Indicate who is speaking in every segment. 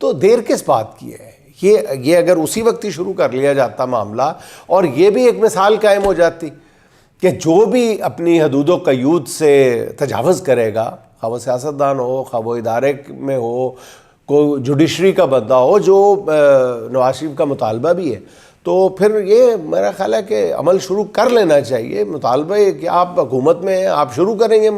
Speaker 1: تو دیر کس بات کی ہے؟ یہ اگر اسی وقت ہی شروع کر لیا جاتا معاملہ، اور یہ بھی ایک مثال قائم ہو جاتی کہ جو بھی اپنی حدود و قیود سے تجاوز کرے گا، خواہ وہ سیاستدان ہو، خواہ وہ ادارے میں ہو، کوئی جوڈیشری کا بندہ ہو، جو نواز شریف کا مطالبہ بھی ہے، تو پھر یہ میرا خیال ہے کہ عمل شروع کر لینا چاہیے۔ مطالبہ ہے کہ آپ حکومت میں ہیں، آپ شروع کریں گے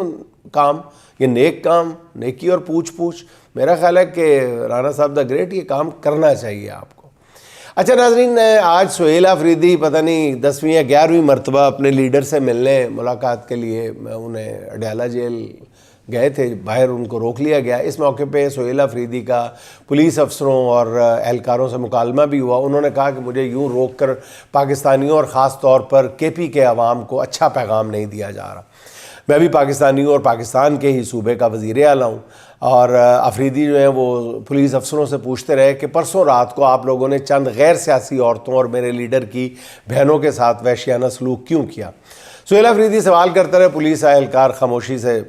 Speaker 1: کام، یہ نیک کام، نیکی اور پوچھ میرا خیال ہے کہ رانا صاحب دا گریٹ یہ کام کرنا چاہیے آپ کو۔ اچھا ناظرین، آج سہیل آفریدی پتہ نہیں 10ویں یا 11ویں مرتبہ اپنے لیڈر سے ملنے ملاقات کے لیے انہیں اڈیالہ جیل گئے تھے، باہر ان کو روک لیا گیا۔ اس موقع پہ سہیل آفریدی کا پولیس افسروں اور اہلکاروں سے مکالمہ بھی ہوا۔ انہوں نے کہا کہ مجھے یوں روک کر پاکستانیوں اور خاص طور پر کے پی کے عوام کو اچھا پیغام نہیں دیا جا رہا۔ میں بھی پاکستانیوں اور پاکستان کے ہی صوبے کا وزیر اعلیٰ ہوں، اور آفریدی جو ہیں وہ پولیس افسروں سے پوچھتے رہے کہ پرسوں رات کو آپ لوگوں نے چند غیر سیاسی عورتوں اور میرے لیڈر کی بہنوں کے ساتھ وحشیانہ سلوک کیوں کیا؟ سہیل آفریدی سوال کرتے رہے، پولیس اہلکار خاموشی سے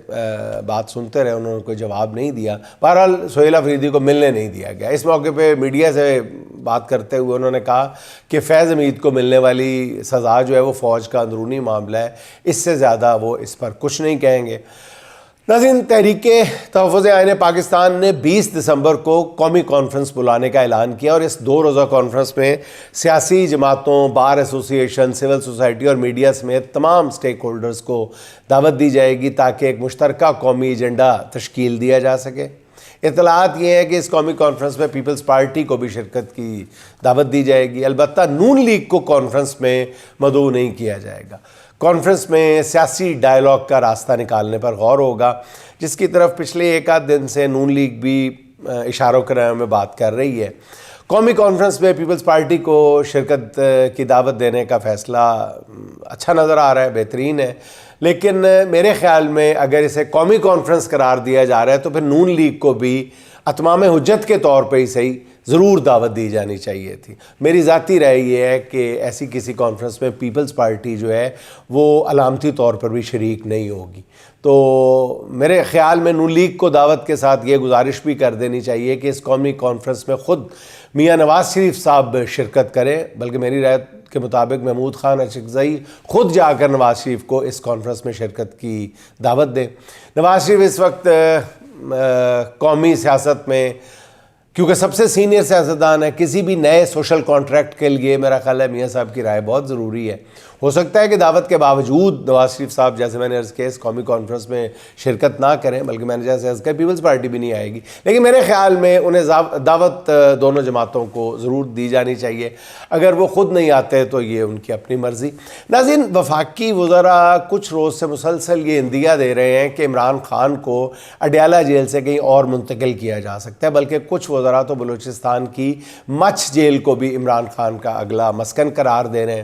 Speaker 1: بات سنتے رہے، انہوں نے کوئی جواب نہیں دیا۔ بہرحال سہیل آفریدی کو ملنے نہیں دیا گیا۔ اس موقع پہ میڈیا سے بات کرتے ہوئے انہوں نے کہا کہ فیض حمید کو ملنے والی سزا جو ہے وہ فوج کا اندرونی معاملہ ہے، اس سے زیادہ وہ اس پر کچھ نہیں کہیں گے۔ ناظرین، تحریک تحفظ آئین پاکستان نے 20 دسمبر کو قومی کانفرنس بلانے کا اعلان کیا، اور اس 2 روزہ کانفرنس میں سیاسی جماعتوں، بار ایسوسی ایشن، سول سوسائٹی اور میڈیا سمیت تمام سٹیک ہولڈرز کو دعوت دی جائے گی تاکہ ایک مشترکہ قومی ایجنڈا تشکیل دیا جا سکے۔ اطلاعات یہ ہے کہ اس قومی کانفرنس میں پیپلز پارٹی کو بھی شرکت کی دعوت دی جائے گی، البتہ نون لیگ کو کانفرنس میں مدعو نہیں کیا جائے گا۔ کانفرنس میں سیاسی ڈائیلاگ کا راستہ نکالنے پر غور ہوگا، جس کی طرف پچھلے ایک آدھ دن سے نون لیگ بھی اشاروں کرنے میں بات کر رہی ہے۔ قومی کانفرنس میں پیپلز پارٹی کو شرکت کی دعوت دینے کا فیصلہ اچھا نظر آ رہا ہے، بہترین ہے، لیکن میرے خیال میں اگر اسے قومی کانفرنس قرار دیا جا رہا ہے تو پھر نون لیگ کو بھی اتمام حجت کے طور پہ ہی صحیح ضرور دعوت دی جانی چاہیے تھی۔ میری ذاتی رائے یہ ہے کہ ایسی کسی کانفرنس میں پیپلز پارٹی جو ہے وہ علامتی طور پر بھی شریک نہیں ہوگی۔ تو میرے خیال میں نون لیگ کو دعوت کے ساتھ یہ گزارش بھی کر دینی چاہیے کہ اس قومی کانفرنس میں خود میاں نواز شریف صاحب شرکت کریں، بلکہ میری رائے کے مطابق محمود خان اچکزئی خود جا کر نواز شریف کو اس کانفرنس میں شرکت کی دعوت دیں۔ نواز شریف اس وقت قومی سیاست میں کیونکہ سب سے سینئر سیاستدان ہے، کسی بھی نئے سوشل کانٹریکٹ کے لیے میرا خیال ہے میاں صاحب کی رائے بہت ضروری ہے۔ ہو سکتا ہے کہ دعوت کے باوجود نواز شریف صاحب، جیسے میں نے عرض کیا، اس قومی کانفرنس میں شرکت نہ کریں، بلکہ میں نے جیسے عرض کیا پیپلز پارٹی بھی نہیں آئے گی، لیکن میرے خیال میں انہیں دعوت دونوں جماعتوں کو ضرور دی جانی چاہیے۔ اگر وہ خود نہیں آتے تو یہ ان کی اپنی مرضی۔ ناظرین، وفاقی وزراء کچھ روز سے مسلسل یہ اندیا دے رہے ہیں کہ عمران خان کو اڈیالہ جیل سے کہیں اور منتقل کیا جا سکتا ہے، بلکہ کچھ وزراء تو بلوچستان کی مچھ جیل کو بھی عمران خان کا اگلا مسکن قرار دے رہے ہیں۔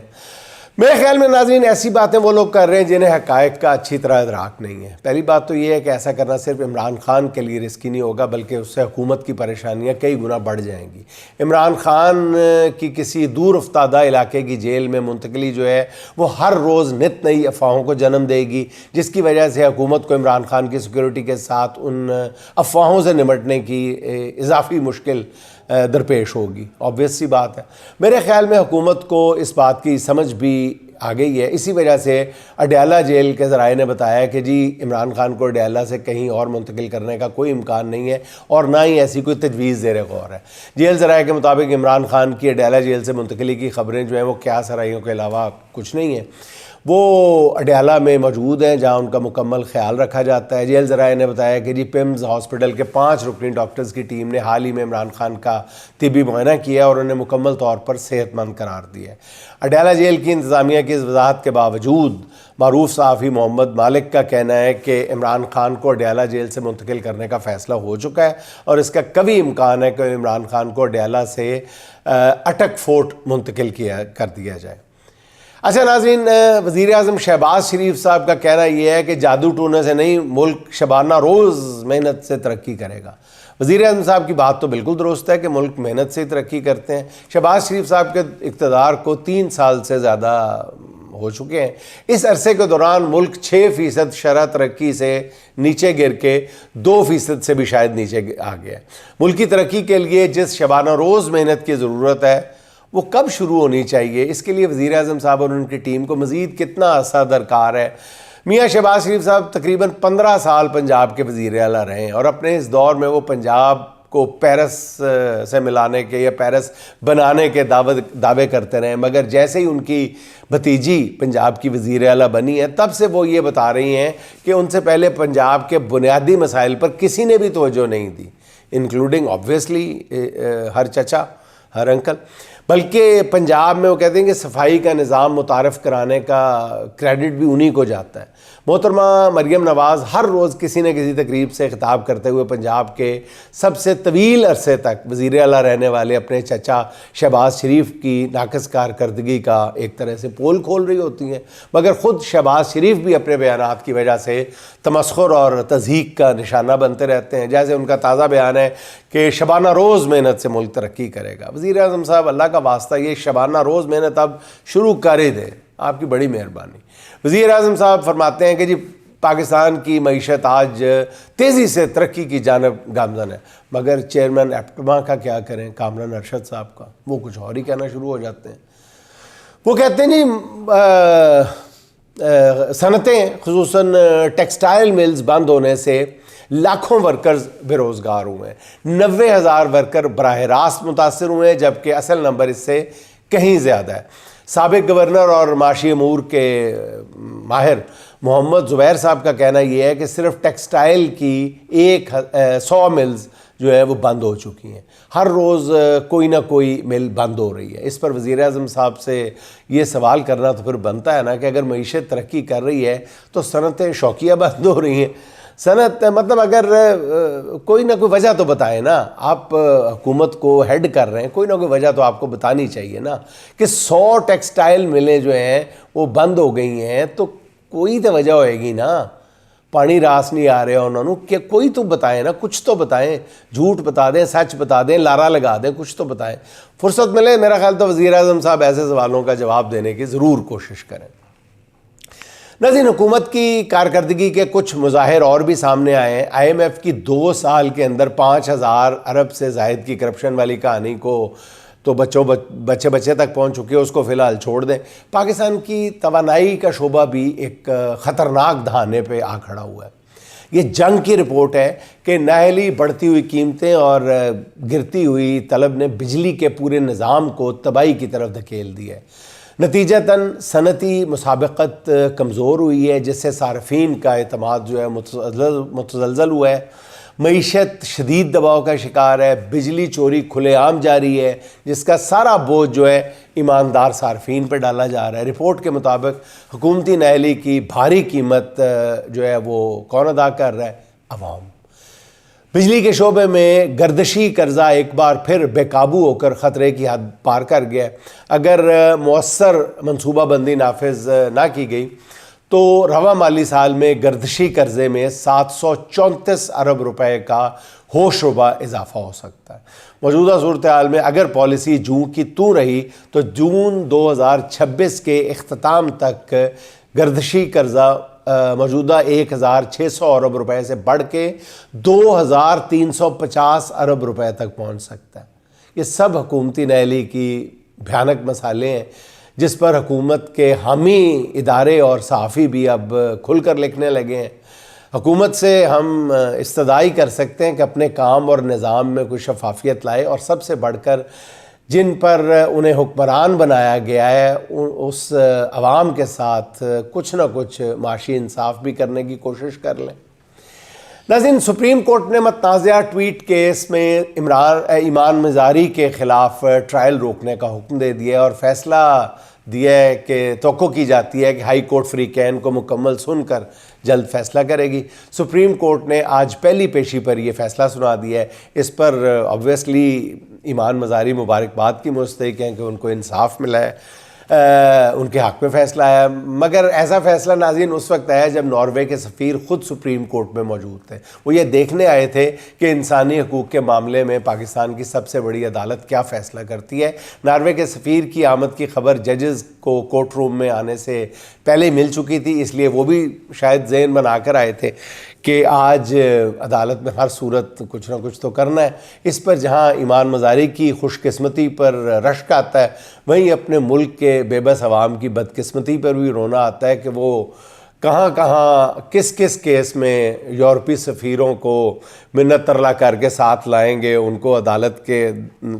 Speaker 1: میرے خیال میں ناظرین، ایسی باتیں وہ لوگ کر رہے ہیں جنہیں حقائق کا اچھی طرح ادراک نہیں ہے۔ پہلی بات تو یہ ہے کہ ایسا کرنا صرف عمران خان کے لیے رسکی نہیں ہوگا، بلکہ اس سے حکومت کی پریشانیاں کئی گنا بڑھ جائیں گی۔ عمران خان کی کسی دور افتادہ علاقے کی جیل میں منتقلی جو ہے وہ ہر روز نت نئی افواہوں کو جنم دے گی، جس کی وجہ سے حکومت کو عمران خان کی سیکیورٹی کے ساتھ ان افواہوں سے نمٹنے کی اضافی مشکل درپیش ہوگی۔ آبویس سی بات ہے۔ میرے خیال میں حکومت کو اس بات کی سمجھ بھی آ گئی ہے، اسی وجہ سے اڈیالہ جیل کے ذرائع نے بتایا کہ جی عمران خان کو اڈیالہ سے کہیں اور منتقل کرنے کا کوئی امکان نہیں ہے، اور نہ ہی ایسی کوئی تجویز زیر غور ہے۔ جیل ذرائع کے مطابق عمران خان کی اڈیالہ جیل سے منتقلی کی خبریں جو ہیں وہ کیا سرائیوں کے علاوہ کچھ نہیں ہیں، وہ اڈیالہ میں موجود ہیں جہاں ان کا مکمل خیال رکھا جاتا ہے۔ جیل ذرائع نے بتایا کہ جی پیمز ہاسپٹل کے 5 رکنی ڈاکٹرز کی ٹیم نے حال ہی میں عمران خان کا طبی معائنہ کیا اور انہیں مکمل طور پر صحت مند قرار دیا ہے۔ اڈیالہ جیل کی انتظامیہ کی اس وضاحت کے باوجود معروف صحافی محمد مالک کا کہنا ہے کہ عمران خان کو اڈیالہ جیل سے منتقل کرنے کا فیصلہ ہو چکا ہے، اور اس کا قوی امکان ہے کہ عمران خان کو اڈیالہ سے اٹک فورٹ منتقل کر دیا جائے۔ اچھا ناظرین، وزیر اعظم شہباز شریف صاحب کا کہنا یہ ہے کہ جادو ٹونے سے نہیں، ملک شبانہ روز محنت سے ترقی کرے گا۔ وزیر اعظم صاحب کی بات تو بالکل درست ہے کہ ملک محنت سے ترقی کرتے ہیں۔ شہباز شریف صاحب کے اقتدار کو 3 سال سے زیادہ ہو چکے ہیں۔ اس عرصے کے دوران ملک 6% شرح ترقی سے نیچے گر کے 2% سے بھی شاید نیچے آ گیا ہے۔ ملک کی ترقی کے لیے جس شبانہ روز محنت کی ضرورت ہے وہ کب شروع ہونی چاہیے، اس کے لیے وزیر اعظم صاحب اور ان کی ٹیم کو مزید کتنا عرصہ درکار ہے؟ میاں شہباز شریف صاحب تقریباً 15 سال پنجاب کے وزیر اعلیٰ رہے ہیں اور اپنے اس دور میں وہ پنجاب کو پیرس سے ملانے کے یا پیرس بنانے کے دعوے کرتے رہے، مگر جیسے ہی ان کی بھتیجی پنجاب کی وزیر اعلیٰ بنی ہے تب سے وہ یہ بتا رہی ہیں کہ ان سے پہلے پنجاب کے بنیادی مسائل پر کسی نے بھی توجہ نہیں دی، انکلوڈنگ آبویسلی ہر چچا، ہر انکل، بلکہ پنجاب میں وہ کہتے ہیں کہ صفائی کا نظام متعارف کرانے کا کریڈٹ بھی انہی کو جاتا ہے۔ محترمہ مریم نواز ہر روز کسی نہ کسی تقریب سے خطاب کرتے ہوئے پنجاب کے سب سے طویل عرصے تک وزیر اعلیٰ رہنے والے اپنے چچا شہباز شریف کی ناقص کارکردگی کا ایک طرح سے پول کھول رہی ہوتی ہیں، مگر خود شہباز شریف بھی اپنے بیانات کی وجہ سے تمسخر اور تضحیک کا نشانہ بنتے رہتے ہیں، جیسے ان کا تازہ بیان ہے کہ شبانہ روز محنت سے ملک ترقی کرے گا۔ وزیر اعظم صاحب اللہ کا واسطہ یہ شبانہ روز محنت اب شروع کر ہی دیں، آپ کی بڑی مہربانی۔ وزیر اعظم صاحب فرماتے ہیں کہ جی پاکستان کی معیشت آج تیزی سے ترقی کی جانب گامزن ہے، مگر چیئرمین ایپٹما کا کیا کریں، کامران ارشد صاحب کا، وہ کچھ اور ہی کہنا شروع ہو جاتے ہیں۔ وہ کہتے ہیں صنعتیں خصوصاً ٹیکسٹائل ملز بند ہونے سے لاکھوں ورکرز بے روزگار ہوئے ہیں، 90,000 ورکر براہ راست متاثر ہوئے ہیں، جبکہ اصل نمبر اس سے کہیں زیادہ ہے۔ سابق گورنر اور معاشی امور کے ماہر محمد زبیر صاحب کا کہنا یہ ہے کہ صرف ٹیکسٹائل کی 100 ملز جو ہے وہ بند ہو چکی ہیں، ہر روز کوئی نہ کوئی مل بند ہو رہی ہے۔ اس پر وزیر اعظم صاحب سے یہ سوال کرنا تو پھر بنتا ہے نا کہ اگر معیشت ترقی کر رہی ہے تو صنعتیں شوقیہ بند ہو رہی ہیں۔ صنعت مطلب اگر کوئی نہ کوئی وجہ تو بتائیں نا، آپ حکومت کو ہیڈ کر رہے ہیں، کوئی نہ کوئی وجہ تو آپ کو بتانی چاہیے نا کہ 100 ٹیکسٹائل ملیں جو ہیں وہ بند ہو گئی ہیں، تو کوئی تو وجہ ہوئے گی نا، پانی راس نہیں آ رہے انہوں کہ کوئی تو بتائیں نا، کچھ تو بتائیں، جھوٹ بتا دیں، سچ بتا دیں، لارا لگا دیں، کچھ تو بتائیں۔ فرصت ملے میرا خیال تو وزیر اعظم صاحب ایسے سوالوں کا جواب دینے کی ضرور کوشش کریں۔ ناظرین، حکومت کی کارکردگی کے کچھ مظاہر اور بھی سامنے آئے ہیں۔ آئی ایم ایف کی 2 سال کے اندر 5,000 ارب سے زائد کی کرپشن والی کہانی کو تو بچے تک پہنچ چکی ہے، اس کو فی الحال چھوڑ دیں۔ پاکستان کی توانائی کا شعبہ بھی ایک خطرناک دہانے پہ آ کھڑا ہوا ہے۔ یہ جنگ کی رپورٹ ہے کہ نااہلی بڑھتی ہوئی قیمتیں اور گرتی ہوئی طلب نے بجلی کے پورے نظام کو تباہی کی طرف دھکیل دیا ہے۔ نتیجتاً صنعتی مسابقت کمزور ہوئی ہے، جس سے صارفین کا اعتماد جو ہے متزلزل ہوا ہے، معیشت شدید دباؤ کا شکار ہے، بجلی چوری کھلے عام جاری ہے، جس کا سارا بوجھ جو ہے ایماندار صارفین پہ ڈالا جا رہا ہے۔ رپورٹ کے مطابق حکومتی نااہلی کی بھاری قیمت جو ہے وہ کون ادا کر رہا ہے؟ عوام۔ بجلی کے شعبے میں گردشی قرضہ ایک بار پھر بے قابو ہو کر خطرے کی حد پار کر گیا۔ اگر مؤثر منصوبہ بندی نافذ نہ کی گئی تو رواں مالی سال میں گردشی قرضے میں 734 ارب روپے کا ہوش ربا اضافہ ہو سکتا ہے۔ موجودہ صورتحال میں اگر پالیسی جوں کی توں رہی تو جون 2026 کے اختتام تک گردشی قرضہ موجودہ 1,600 ارب روپے سے بڑھ کے 2,350 ارب روپے تک پہنچ سکتا ہے۔ یہ سب حکومتی نااہلی کی بھیانک مسائلیں ہیں، جس پر حکومت کے حامی ادارے اور صحافی بھی اب کھل کر لکھنے لگے ہیں۔ حکومت سے ہم استدعائی کر سکتے ہیں کہ اپنے کام اور نظام میں کوئی شفافیت لائے، اور سب سے بڑھ کر جن پر انہیں حکمران بنایا گیا ہے اس عوام کے ساتھ کچھ نہ کچھ معاشی انصاف بھی کرنے کی کوشش کر لیں۔ ناظرین، سپریم کورٹ نے متنازعہ ٹویٹ کیس میں ایمان مزاری کے خلاف ٹرائل روکنے کا حکم دے دیا ہے اور فیصلہ دیا ہے کہ توقع کی جاتی ہے کہ ہائی کورٹ فریقین کو مکمل سن کر جلد فیصلہ کرے گی۔ سپریم کورٹ نے آج پہلی پیشی پر یہ فیصلہ سنا دیا ہے۔ اس پر آبویسلی ایمان مزاری مبارکباد کی مستحق ہیں کہ ان کو انصاف ملا ہے۔ ان کے حق میں فیصلہ آیا، مگر ایسا فیصلہ ناظرین اس وقت آیا جب ناروے کے سفیر خود سپریم کورٹ میں موجود تھے۔ وہ یہ دیکھنے آئے تھے کہ انسانی حقوق کے معاملے میں پاکستان کی سب سے بڑی عدالت کیا فیصلہ کرتی ہے۔ ناروے کے سفیر کی آمد کی خبر ججز کو کورٹ روم میں آنے سے پہلے ہی مل چکی تھی، اس لیے وہ بھی شاید ذہن بنا کر آئے تھے کہ آج عدالت میں ہر صورت کچھ نہ کچھ تو کرنا ہے۔ اس پر جہاں ایمان مزاری کی خوش قسمتی پر رشک آتا ہے، وہیں اپنے ملک کے بے بس عوام کی بدقسمتی پر بھی رونا آتا ہے کہ وہ کہاں کہاں کس کس کیس میں یورپی سفیروں کو منت ترلا کر کے ساتھ لائیں گے، ان کو عدالت کے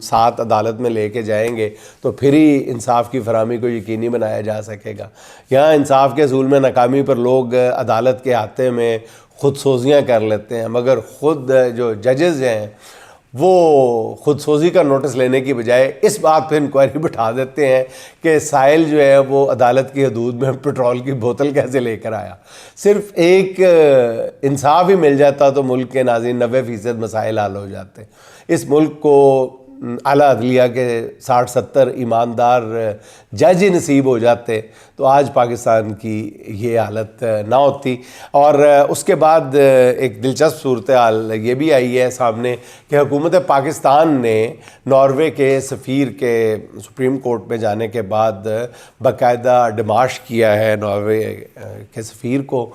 Speaker 1: ساتھ عدالت میں لے کے جائیں گے تو پھر ہی انصاف کی فراہمی کو یقینی بنایا جا سکے گا۔ یہاں انصاف کے حصول میں ناکامی پر لوگ عدالت کے احاطے میں خود سوزیاں کر لیتے ہیں، مگر خود جو ججز ہیں وہ خود سوزی کا نوٹس لینے کی بجائے اس بات پہ انکوائری بٹھا دیتے ہیں کہ سائل جو ہے وہ عدالت کی حدود میں پٹرول کی بوتل کیسے لے کر آیا۔ صرف ایک انصاف ہی مل جاتا تو ملک کے ناظرین 90% مسائل حل ہو جاتے۔ اس ملک کو اعلیٰ عدلیہ کے 60-70 ایماندار جج ہی نصیب ہو جاتے تو آج پاکستان کی یہ حالت نہ ہوتی۔ اور اس کے بعد ایک دلچسپ صورتحال یہ بھی آئی ہے سامنے کہ حکومت پاکستان نے ناروے کے سفیر کے سپریم کورٹ میں جانے کے بعد باقاعدہ ڈیمارش کیا ہے ناروے کے سفیر کو،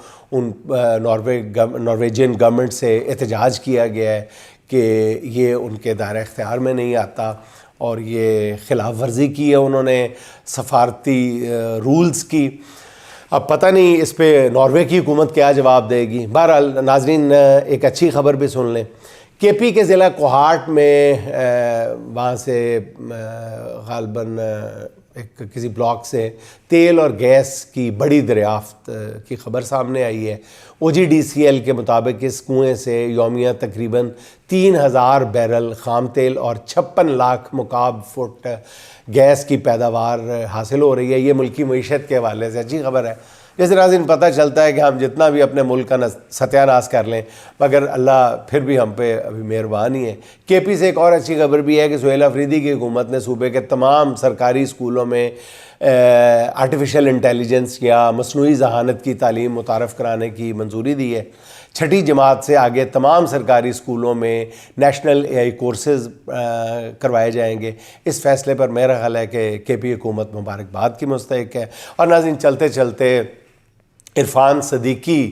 Speaker 1: نارویجین گورنمنٹ سے احتجاج کیا گیا ہے کہ یہ ان کے دائرہ اختیار میں نہیں آتا اور یہ خلاف ورزی کی ہے انہوں نے سفارتی رولز کی۔ اب پتہ نہیں اس پہ ناروے کی حکومت کیا جواب دے گی۔ بہرحال ناظرین ایک اچھی خبر بھی سن لیں۔ کے پی کے ضلع کوہاٹ میں وہاں سے غالباً کسی بلاک سے تیل اور گیس کی بڑی دریافت کی خبر سامنے آئی ہے۔ او جی ڈی سی ایل کے مطابق اس کنویں سے یومیہ تقریباً 3000 بیرل خام تیل اور 56 لاکھ مکعب فٹ گیس کی پیداوار حاصل ہو رہی ہے۔ یہ ملکی معیشت کے حوالے سے اچھی خبر ہے۔ جیسے ناظرین پتہ چلتا ہے کہ ہم جتنا بھی اپنے ملک کا ستیہ ناش کر لیں مگر اللہ پھر بھی ہم پہ ابھی مہربان ہی ہے۔ کے پی سے ایک اور اچھی خبر بھی ہے کہ سہیل آفریدی کی حکومت نے صوبے کے تمام سرکاری اسکولوں میں آرٹیفیشل انٹیلیجنس یا مصنوعی ذہانت کی تعلیم متعارف کرانے کی منظوری دی ہے۔ 6ٹھی جماعت سے آگے تمام سرکاری اسکولوں میں نیشنل اے آئی کورسز کروائے جائیں گے۔ اس فیصلے پر میرا خیال ہے کہ کے پی حکومت مبارکباد کی مستحق ہے۔ اور ناظرین چلتے چلتے عرفان صدیقی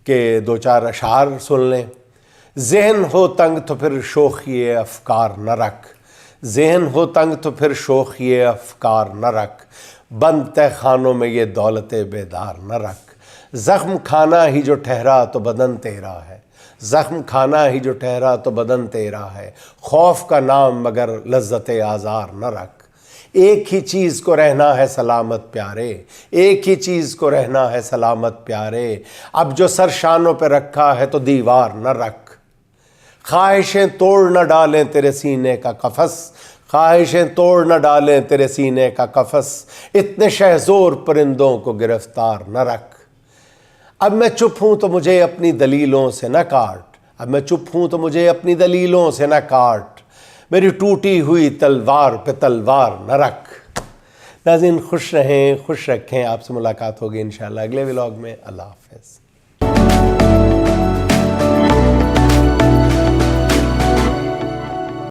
Speaker 1: کے 2-4 اشعار سن لیں۔ ذہن ہو تنگ تو پھر شوخی افکار نہ رکھ، ذہن ہو تنگ تو پھر شوخی افکار نہ رکھ، بند تہ خانوں میں یہ دولت بیدار نہ رکھ، زخم کھانا ہی جو ٹھہرا تو بدن تیرا ہے، زخم کھانا ہی جو ٹھہرا تو بدن تیرا ہے، خوف کا نام مگر لذت آزار نہ رکھ، ایک ہی چیز کو رہنا ہے سلامت پیارے، ایک ہی چیز کو رہنا ہے سلامت پیارے، اب جو سر شانوں پہ رکھا ہے تو دیوار نہ رکھ، خواہشیں توڑ نہ ڈالیں تیرے سینے کا قفس، خواہشیں توڑ نہ ڈالیں تیرے سینے کا قفس، اتنے شہزور پرندوں کو گرفتار نہ رکھ، اب میں چپ ہوں تو مجھے اپنی دلیلوں سے نہ کاٹ، اب میں چپ ہوں تو مجھے اپنی دلیلوں سے نہ کاٹ، میری ٹوٹی ہوئی تلوار پہ تلوار نہ رکھ۔ ناظرین خوش رہیں، خوش رکھیں۔ آپ سے ملاقات ہوگی انشاءاللہ اگلے ولاگ میں۔ اللہ حافظ۔